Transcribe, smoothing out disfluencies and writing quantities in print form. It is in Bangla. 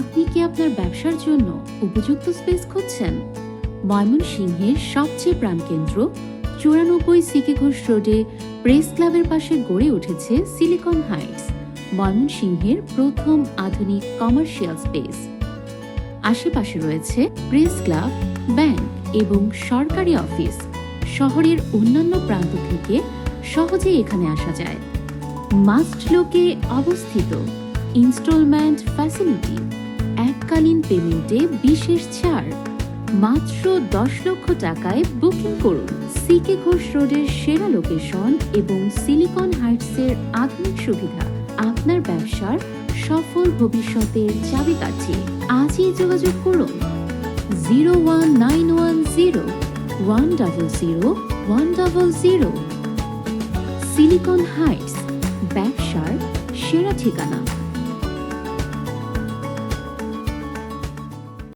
আপনি কি আপনার ব্যবসার জন্য উপযুক্ত স্পেস খুঁজছেন? ময়মনসিংহের সবচেয়ে প্রাণকেন্দ্র 94 সিকে ঘোষ রোডে প্রেস ক্লাবের পাশে গড়ে উঠেছে সিলিকন হাইটস, ময়মনসিংহের প্রথম আধুনিক কমার্শিয়াল স্পেস। আশেপাশে রয়েছে প্রেস ক্লাব, ব্যাংক এবং সরকারি অফিস। শহরের অন্যান্য প্রান্ত থেকে সহজে এখানে আসা যায়। মাস্ট লোকে অবস্থিত, ইনস্টলমেন্ট ফ্যাসিলিটি, এককালীন পেমেন্টে বিশেষ ছাড়, মাত্র 10 লক্ষ টাকায় বুকিং করুন। সিকে ঘোষ রোডের সেরা লোকেশন এবং সিলিকন হাইটসের আধুনিক সুবিধা আপনার ব্যবসার সফল ভবিষ্যতের চাবিকাঠি। আজই যোগাযোগ করুন 01910 100 100। সিলিকন হাইটস, ব্যবসার সেরা ঠিকানা।